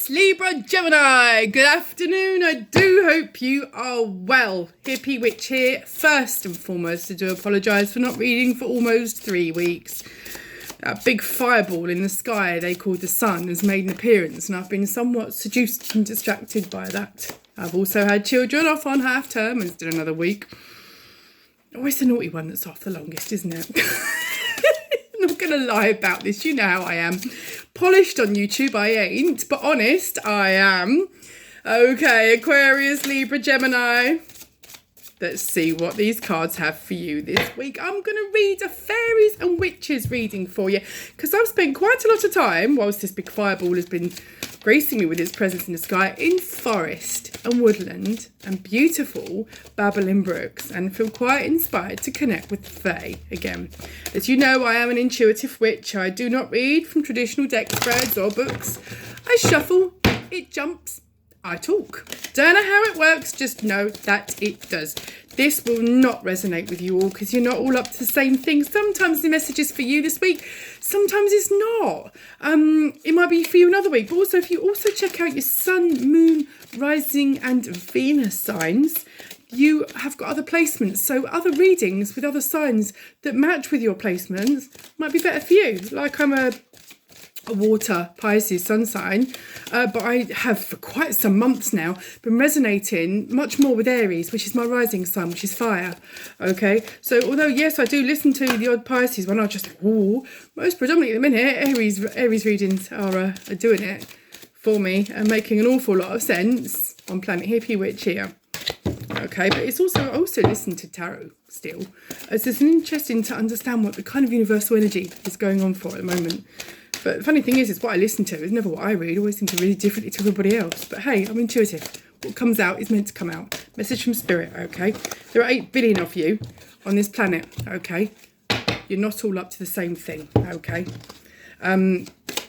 Aquarius, Libra, Gemini, good afternoon. I do hope you are well. Hippie Witch here. First and foremost, I do apologise for not reading for almost 3 weeks. That big fireball in the sky they called the sun has made an appearance, and I've been somewhat seduced and distracted by that. I've also had children off on half term and still another week. Always the naughty one that's off the longest, isn't it? I'm not going to lie about this. You know how I am. Polished on YouTube, I ain't, but honest, I am. Okay, Aquarius, Libra, Gemini. Let's see what these cards have for you this week. I'm going to read a fairies and witches reading for you because I've spent quite a lot of time, whilst this big fireball has been gracing me with its presence in the sky, in forest and woodland and beautiful babbling brooks, and feel quite inspired to connect with the fae again. As you know, I am an intuitive witch. I do not read from traditional deck spreads or books. I shuffle, it jumps, I talk. Don't know how it works, just know that it does. This will not resonate with you all because you're not all up to the same thing. Sometimes the message is for you this week, sometimes it's not. It might be for you another week, but also if you also check out your sun, moon, rising and Venus signs, you have got other placements. So other readings with other signs that match with your placements might be better for you. Like I'm a water Pisces sun sign, but I have for quite some months now been resonating much more with Aries, which is my rising sign, which is fire. Okay, so although yes, I do listen to the odd Pisces one, I just most predominantly at the minute Aries readings are doing it for me and making an awful lot of sense on Planet Hippie Witch here. Okay, but it's also, I also listen to tarot still, as it's interesting to understand what the kind of universal energy is going on for at the moment. But the funny thing is what I listen to is never what I read. I always seem to read differently to everybody else. But hey, I'm intuitive. What comes out is meant to come out. Message from spirit, okay? There are 8 billion of you on this planet, okay? You're not all up to the same thing, okay?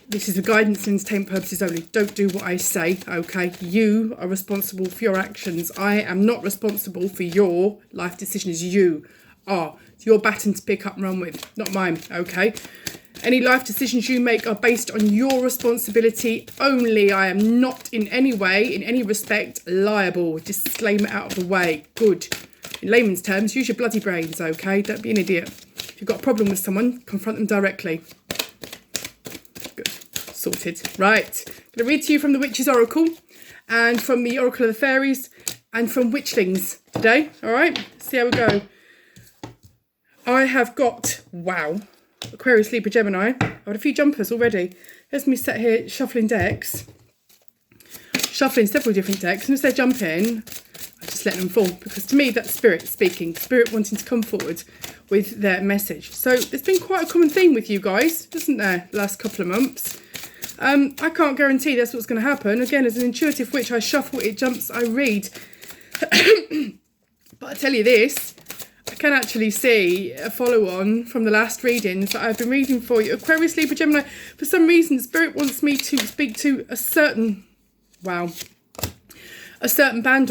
This is for guidance and entertainment purposes only. Don't do what I say, okay? You are responsible for your actions. I am not responsible for your life decisions. You are. It's your baton to pick up and run with, not mine, okay? Any life decisions you make are based on your responsibility only. I am not in any way, in any respect, liable. Disclaimer out of the way. Good. In layman's terms, use your bloody brains, okay? Don't be an idiot. If you've got a problem with someone, confront them directly. Good. Sorted. Right. I'm going to read to you from the Witch's Oracle and from the Oracle of the Fairies and from Witchlings today. All right? See how we go. I have got, wow, Aquarius, Libra, Gemini. I've had a few jumpers already. There's me sat here shuffling decks. Shuffling several different decks. And as they're jumping, I just let them fall. Because to me, that's spirit speaking. Spirit wanting to come forward with their message. So there's been quite a common theme with you guys, isn't there, the last couple of months? I can't guarantee that's what's going to happen. Again, as an intuitive witch, I shuffle, it jumps, I read. But I tell you this, I can actually see a follow-on from the last readings that I've been reading for you. Aquarius, Libra, Gemini. For some reason, Spirit wants me to speak to a certain band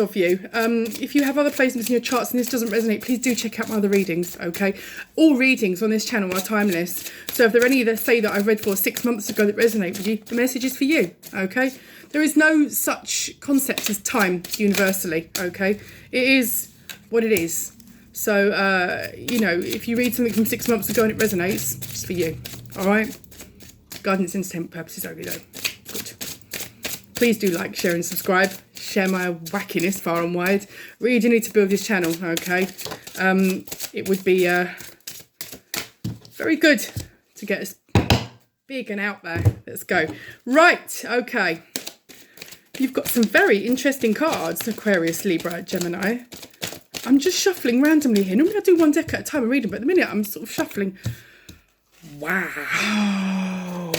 of you. If you have other placements in your charts and this doesn't resonate, please do check out my other readings, okay? All readings on this channel are timeless. So if there are any that say that I read for 6 months ago that resonate with you, the message is for you, okay? There is no such concept as time universally, okay? It is what it is. So, you know, if you read something from 6 months ago and it resonates, it's for you, all right? Guidance and entertainment purposes only, though. Good. Please do like, share and subscribe. Share my wackiness far and wide. Really do need to build this channel, okay? It would be very good to get us big and out there. Let's go. Right, okay. You've got some very interesting cards, Aquarius, Libra, Gemini. I'm just shuffling randomly here. Normally I do one deck at a time and read them, but at the minute I'm sort of shuffling. Wow.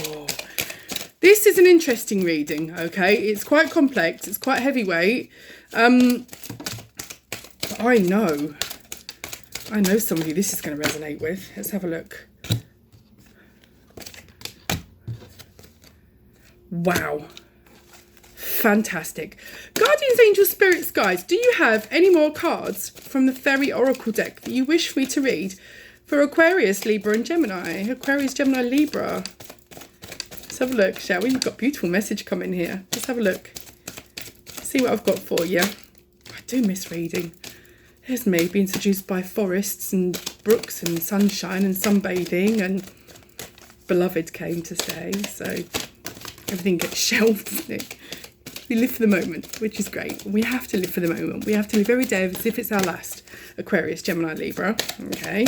This is an interesting reading, okay? It's quite complex. It's quite heavyweight. But I know somebody this is going to resonate with. Let's have a look. Wow. Fantastic. Guardians, Angels, Spirits, guys, do you have any more cards from the Fairy Oracle deck that you wish for me to read for Aquarius, Libra and Gemini? Aquarius, Gemini, Libra. Let's have a look, shall we? We've got a beautiful message coming here. Let's have a look. See what I've got for you. I do miss reading. Here's me being seduced by forests and brooks and sunshine and sunbathing, and beloved came to stay, so everything gets shelved, doesn't it? We live for the moment, which is great. We have to live for the moment. We have to live every day as if it's our last. Aquarius, Gemini, Libra. Okay.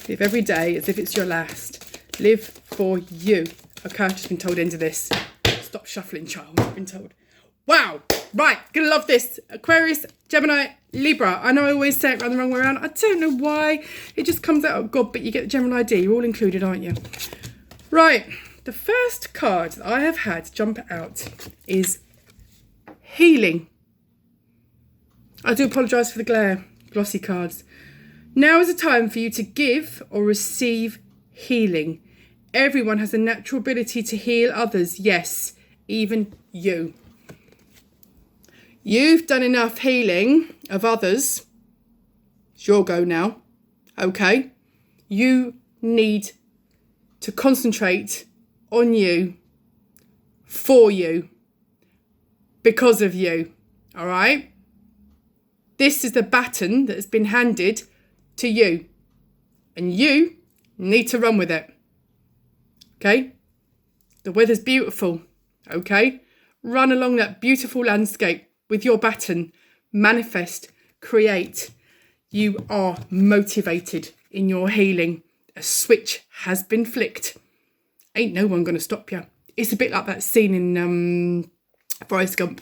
Live every day as if it's your last. Live for you. Okay, I've just been told end of this. Stop shuffling, child. I've been told. Wow. Right. Gonna love this. Aquarius, Gemini, Libra. I know I always say it around the wrong way around. I don't know why. It just comes out of God, but you get the general idea. You're all included, aren't you? Right. The first card that I have had jump out is healing. I do apologise for the glare, glossy cards. Now is a time for you to give or receive healing. Everyone has a natural ability to heal others. Yes, even you. You've done enough healing of others. It's your go now. Okay? You need to concentrate on you, for you, because of you, all right? This is the baton that has been handed to you, and you need to run with it, okay? The weather's beautiful, okay? Run along that beautiful landscape with your baton, manifest, create. You are motivated in your healing. A switch has been flicked. Ain't no one going to stop you. It's a bit like that scene in Forrest Gump.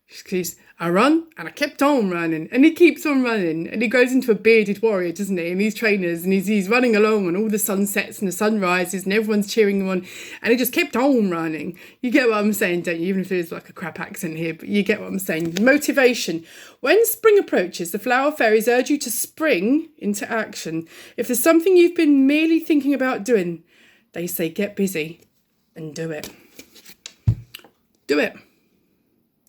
Because I run and I kept on running, and he keeps on running, and he goes into a bearded warrior, doesn't he? And these trainers, and he's running along, and all the sun sets and the sun rises, and everyone's cheering him on, and he just kept on running. You get what I'm saying, don't you? Even if there's like a crap accent here, but you get what I'm saying. Motivation. When spring approaches, the flower fairies urge you to spring into action. If there's something you've been merely thinking about doing, they say get busy and do it. Do it.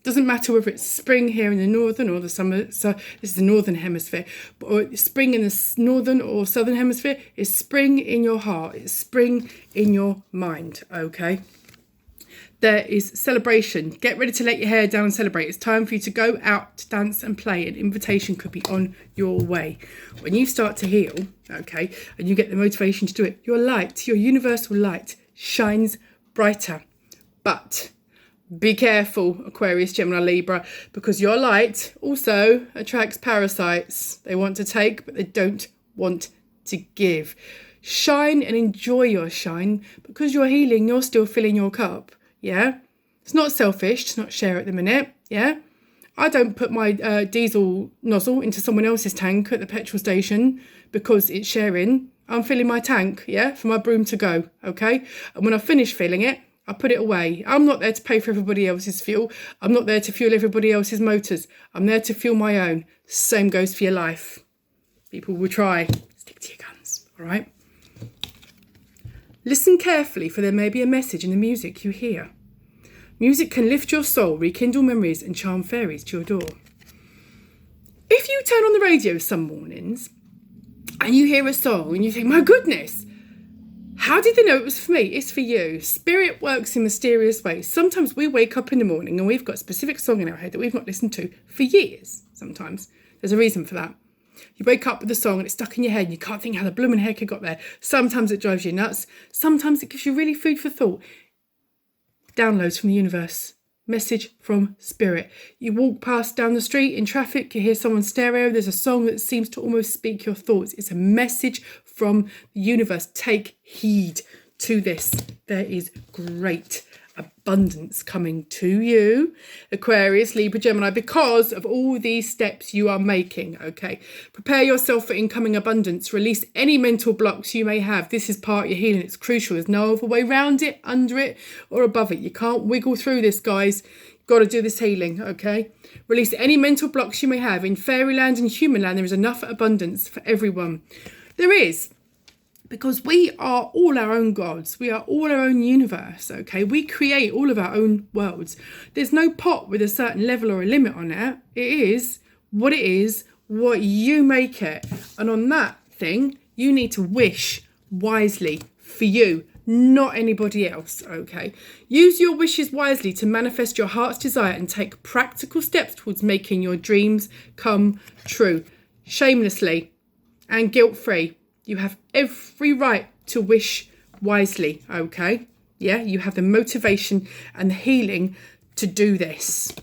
Doesn't matter whether it's spring here in the northern or the summer. So this is the northern hemisphere. Or spring in the northern or southern hemisphere. It's spring in your heart. It's spring in your mind. Okay. There is celebration. Get ready to let your hair down and celebrate. It's time for you to go out to dance and play. An invitation could be on your way. When you start to heal, okay, and you get the motivation to do it, your light, your universal light, shines brighter. But be careful, Aquarius, Gemini, Libra, because your light also attracts parasites. They want to take, but they don't want to give. Shine and enjoy your shine, because you're healing, you're still filling your cup. Yeah, it's not selfish to not share at the minute. Yeah, I don't put my diesel nozzle into someone else's tank at the petrol station because it's sharing. I'm filling my tank, yeah, for my broom to go, okay? And when I finish filling it, I put it away. I'm not there to pay for everybody else's fuel. I'm not there to fuel everybody else's motors. I'm there to fuel my own. Same goes for your life. People will try. Stick to your guns, all right? Listen carefully, for there may be a message in the music you hear. Music can lift your soul, rekindle memories, and charm fairies to your door. If you turn on the radio some mornings and you hear a song and you think, my goodness, how did they know it was for me? It's for you. Spirit works in mysterious ways. Sometimes we wake up in the morning and we've got a specific song in our head that we've not listened to for years. Sometimes there's a reason for that. You wake up with a song and it's stuck in your head and you can't think how the blooming heck it got there. Sometimes it drives you nuts. Sometimes it gives you really food for thought. Downloads from the universe. Message from spirit. You walk past down the street in traffic, you hear someone's stereo, there's a song that seems to almost speak your thoughts. It's a message from the universe. Take heed to this. There is great abundance coming to you, Aquarius, Libra, Gemini, because of all these steps you are making, okay? Prepare yourself for incoming abundance. Release any mental blocks you may have. This is part of your healing. It's crucial. There's no other way around it, under it, or above it. You can't wiggle through this, guys. You've got to do this healing, okay? Release any mental blocks you may have. In fairyland and humanland, there is enough abundance for everyone. There is. Because we are all our own gods. We are all our own universe, okay? We create all of our own worlds. There's no pot with a certain level or a limit on it. It is, what you make it. And on that thing, you need to wish wisely for you, not anybody else, okay? Use your wishes wisely to manifest your heart's desire and take practical steps towards making your dreams come true. Shamelessly and guilt-free. You have every right to wish wisely, okay? Yeah, you have the motivation and the healing to do this.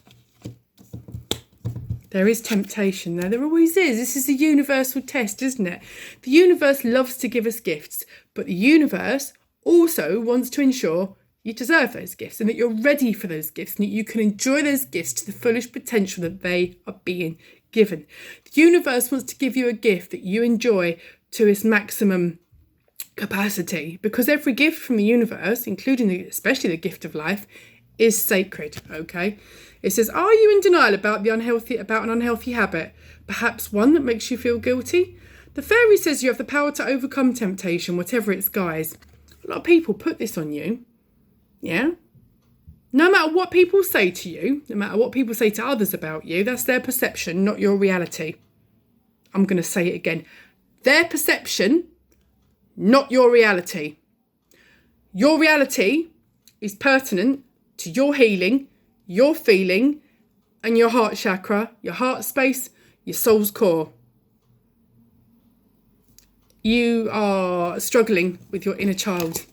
There is temptation there. There always is. This is a universal test, isn't it? The universe loves to give us gifts, but the universe also wants to ensure you deserve those gifts and that you're ready for those gifts and that you can enjoy those gifts to the fullest potential that they are being given. The universe wants to give you a gift that you enjoy to its maximum capacity, because every gift from the universe, including especially the gift of life, is sacred, okay? It says, are you in denial about an unhealthy habit? Perhaps one that makes you feel guilty? The fairy says you have the power to overcome temptation, whatever its guise. A lot of people put this on you, yeah? No matter what people say to you, no matter what people say to others about you, that's their perception, not your reality. I'm going to say it again. Their perception, not your reality. Your reality is pertinent to your healing, your feeling, and your heart chakra, your heart space, your soul's core. You are struggling with your inner child.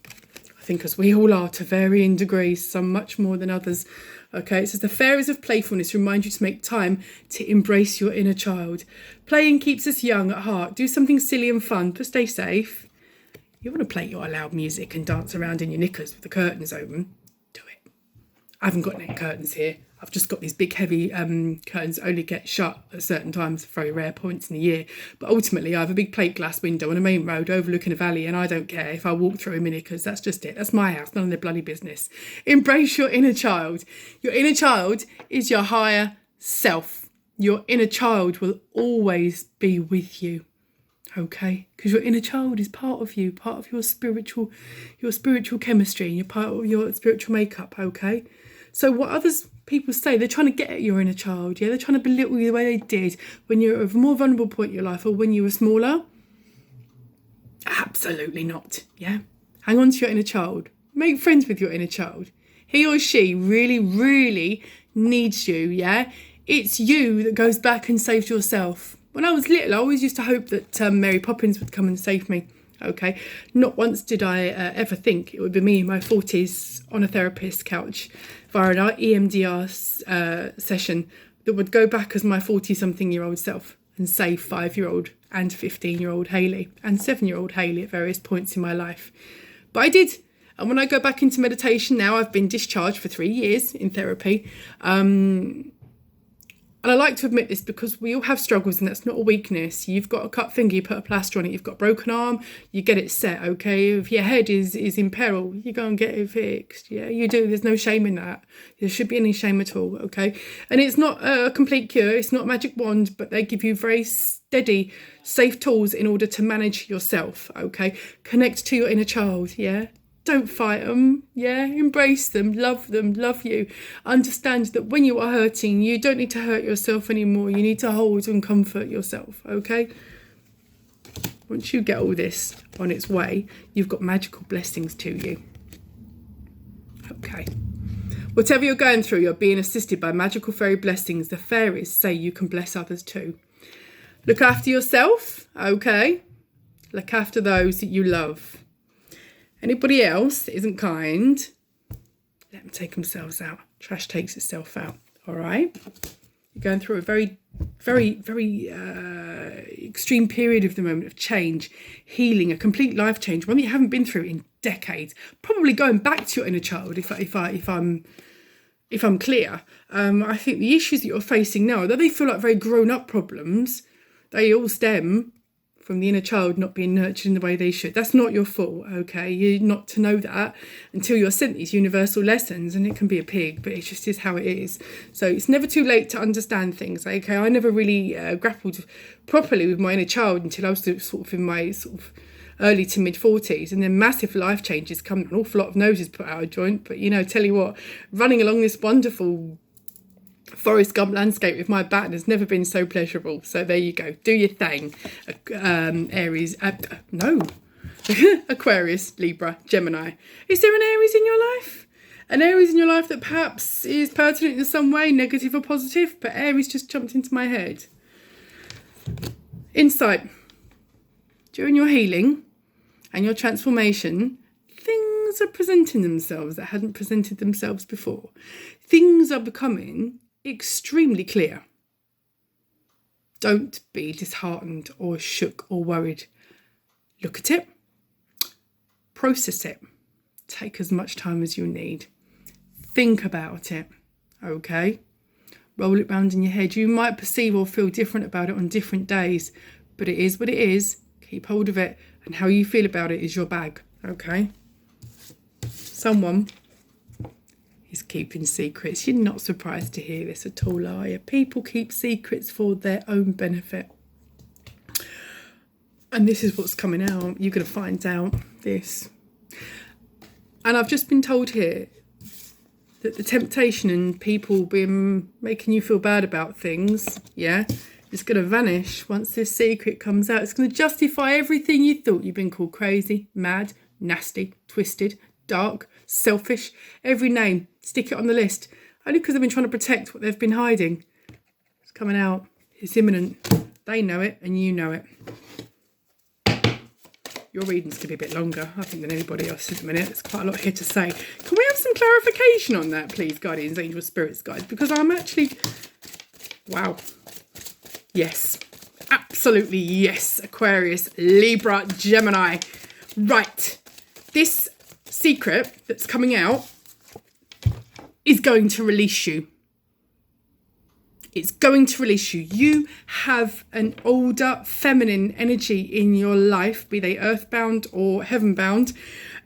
I think as we all are to varying degrees, some much more than others. Okay, it says the fairies of playfulness remind you to make time to embrace your inner child. Playing keeps us young at heart. Do something silly and fun, but stay safe. You want to play your loud music and dance around in your knickers with the curtains open? Do it. I haven't got net curtains here. I've just got these big heavy curtains that only get shut at certain times, very rare points in the year. But ultimately I have a big plate glass window on a main road overlooking a valley, and I don't care if I walk through a minute, because that's just it. That's my house, none of their bloody business. Embrace your inner child. Your inner child is your higher self. Your inner child will always be with you. Okay, because your inner child is part of you, part of your spiritual chemistry, and you're part of your spiritual makeup. Okay, so what people say, they're trying to get at your inner child. Yeah, they're trying to belittle you the way they did when you're at a more vulnerable point in your life or when you were smaller. Absolutely not. Yeah, hang on to your inner child. Make friends with your inner child. He or she really, really needs you. Yeah, it's you that goes back and saves yourself. When I was little, I always used to hope that Mary Poppins would come and save me. Okay, not once did I ever think it would be me in my 40s on a therapist's couch via an EMDR session that would go back as my 40-something-year-old self and save 5-year-old and 15-year-old Hayley and 7-year-old Hayley at various points in my life. But I did. And when I go back into meditation now, I've been discharged for 3 years in therapy. And I like to admit this because we all have struggles, and that's not a weakness. You've got a cut finger, you put a plaster on it. You've got a broken arm, you get it set, okay? If your head is in peril, you go and get it fixed. Yeah, you do. There's no shame in that. There should be any shame at all, okay? And it's not a complete cure. It's not a magic wand, but they give you very steady, safe tools in order to manage yourself, okay? Connect to your inner child, yeah? Don't fight them, yeah? Embrace them, love you. Understand that when you are hurting, you don't need to hurt yourself anymore. You need to hold and comfort yourself, okay? Once you get all this on its way, you've got magical blessings to you. Okay. Whatever you're going through, you're being assisted by magical fairy blessings. The fairies say you can bless others too. Look after yourself, okay? Look after those that you love. Anybody else that isn't kind, let them take themselves out. Trash takes itself out, all right? You're going through a very, very, very extreme period of the moment of change, healing, a complete life change, one that you haven't been through in decades. Probably going back to your inner child, if I'm clear. I think the issues that you're facing now, although they feel like very grown-up problems, they all stem from the inner child not being nurtured in the way they should. That's not your fault, okay? You're not to know that until you're sent these universal lessons, and it can be a pig, but it just is how it is. So it's never too late to understand things, okay? I never really grappled properly with my inner child until I was sort of in my early to mid 40s, and then massive life changes come, an awful lot of noses put out of joint. But tell you what, running along this wonderful Forrest Gump landscape with my baton has never been so pleasurable. So there you go, do your thing, Aries. No, Aquarius, Libra, Gemini. Is there an Aries in your life? An Aries in your life that perhaps is pertinent in some way, negative or positive, but Aries just jumped into my head. Insight. During your healing and your transformation, things are presenting themselves that hadn't presented themselves before. Things are becoming extremely clear. Don't be disheartened or shook or worried. Look at it. Process it. Take as much time as you need. Think about it. Okay? Roll it round in your head. You might perceive or feel different about it on different days, but it is what it is. Keep hold of it, and how you feel about it is your bag. Okay? Someone is keeping secrets. You're not surprised to hear this at all, are you? People keep secrets for their own benefit. And this is what's coming out. You're going to find out this. And I've just been told here that the temptation and people being making you feel bad about things, yeah, is going to vanish once this secret comes out. It's going to justify everything you thought. You've been called crazy, mad, nasty, twisted, dark, selfish, every name. Stick it on the list. Only because they've been trying to protect what they've been hiding. It's coming out. It's imminent. They know it and you know it. Your readings could be a bit longer, I think, than anybody else at the minute. There's quite a lot here to say. Can we have some clarification on that, please, guardians, angels, spirits, guys? Because I'm actually... Wow. Yes. Absolutely yes. Aquarius, Libra, Gemini. Right. This secret that's coming out is going to release you. It's going to release you. You have an older feminine energy in your life, be they earthbound or heavenbound,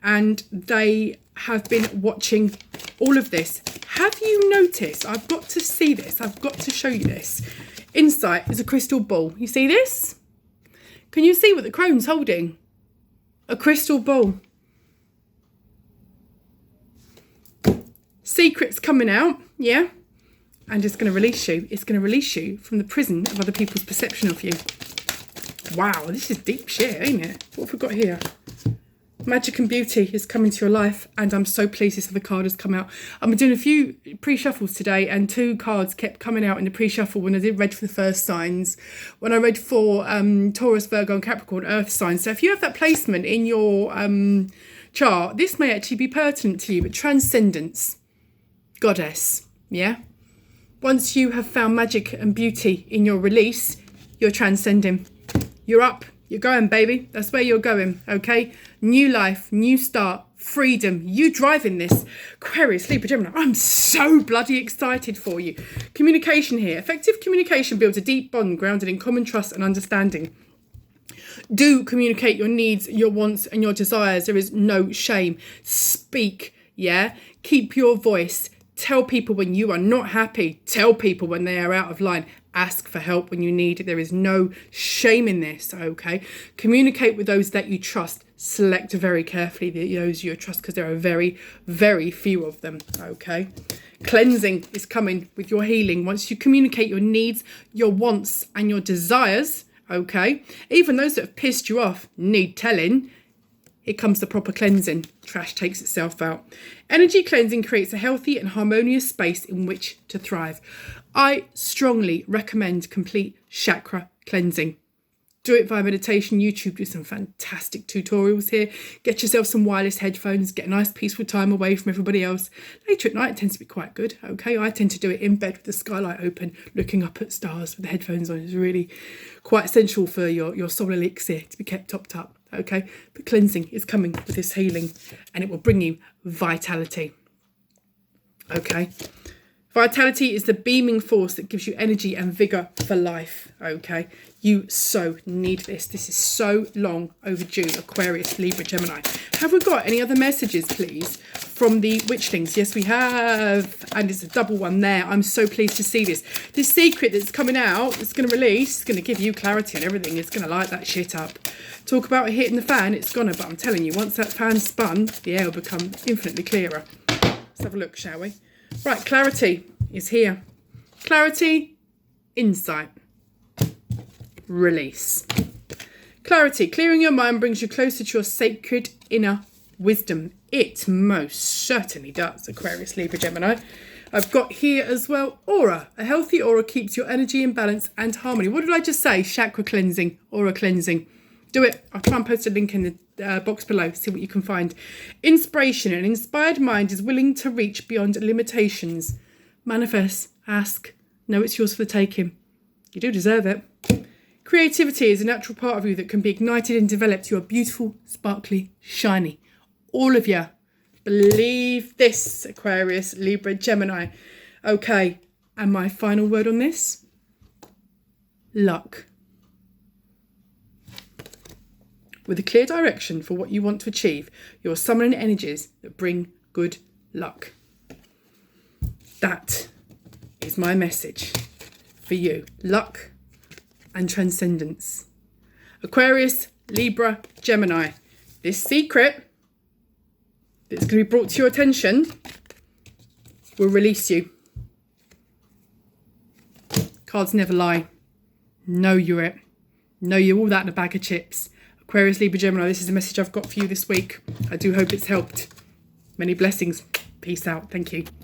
and they have been watching all of this. Have you noticed? I've got to see this. I've got to show you this. Insight is a crystal ball. You see this? Can you see what the crone's holding? A crystal ball. Secrets coming out, yeah? And it's going to release you. It's going to release you from the prison of other people's perception of you. Wow, this is deep shit, ain't it? What have we got here? Magic and beauty is coming to your life, and I'm so pleased this other card has come out. I've been doing a few pre-shuffles today, and 2 cards kept coming out in the pre-shuffle when I did read for the first signs. When I read for Taurus, Virgo and Capricorn earth signs. So if you have that placement in your chart, this may actually be pertinent to you, but transcendence, goddess, yeah? Once you have found magic and beauty in your release, you're transcending. You're up. You're going, baby. That's where you're going, okay? New life, new start, freedom. You driving this. Aquarius, Libra, Gemini. I'm so bloody excited for you. Communication here. Effective communication builds a deep bond grounded in common trust and understanding. Do communicate your needs, your wants and your desires. There is no shame. Speak, yeah? Keep your voice. Tell people when you are not happy. Tell people when they are out of line. Ask for help when you need it. There is no shame in this, okay? Communicate with those that you trust. Select very carefully those you trust, because there are very, very few of them, okay? Cleansing is coming with your healing. Once you communicate your needs, your wants and your desires, okay? Even those that have pissed you off need telling. Here comes the proper cleansing. Trash takes itself out. Energy cleansing creates a healthy and harmonious space in which to thrive. I strongly recommend complete chakra cleansing. Do it via meditation. YouTube do some fantastic tutorials here. Get yourself some wireless headphones. Get a nice peaceful time away from everybody else. Later at night it tends to be quite good. Okay, I tend to do it in bed with the skylight open, looking up at stars with the headphones on. It's really quite essential for your soul elixir to be kept topped up. Okay, but cleansing is coming with this healing, and it will bring you vitality. Okay. Vitality is the beaming force that gives you energy and vigour for life, okay? You so need this. This is so long overdue, Aquarius, Libra, Gemini. Have we got any other messages, please, from the Witchlings? Yes, we have. And it's a double one there. I'm so pleased to see this. This secret that's coming out, it's going to release, it's going to give you clarity and everything. It's going to light that shit up. Talk about hitting the fan, it's gonna, but I'm telling you, once that fan's spun, the air will become infinitely clearer. Let's have a look, shall we? Right, clarity is here. Clarity, insight, release. Clarity. Clearing your mind brings you closer to your sacred inner wisdom. It most certainly does, Aquarius, Libra, Gemini. I've got here as well, aura. A healthy aura keeps your energy in balance and harmony. What did I just say? Chakra cleansing, aura cleansing. Do it. I'll try and post a link in the box below. See what you can find. Inspiration. An inspired mind is willing to reach beyond limitations. Manifest. Ask. Know it's yours for the taking. You do deserve it. Creativity is a natural part of you that can be ignited and developed. You are beautiful, sparkly, shiny. All of you. Believe this, Aquarius, Libra, Gemini. Okay, and my final word on this? Luck. With a clear direction for what you want to achieve, you're summoning energies that bring good luck. That is my message for you. Luck and transcendence. Aquarius, Libra, Gemini. This secret that's going to be brought to your attention will release you. Cards never lie. Know you're it. Know you're all that in a bag of chips. Aquarius, Libra, Gemini, this is the message I've got for you this week. I do hope it's helped. Many blessings. Peace out. Thank you.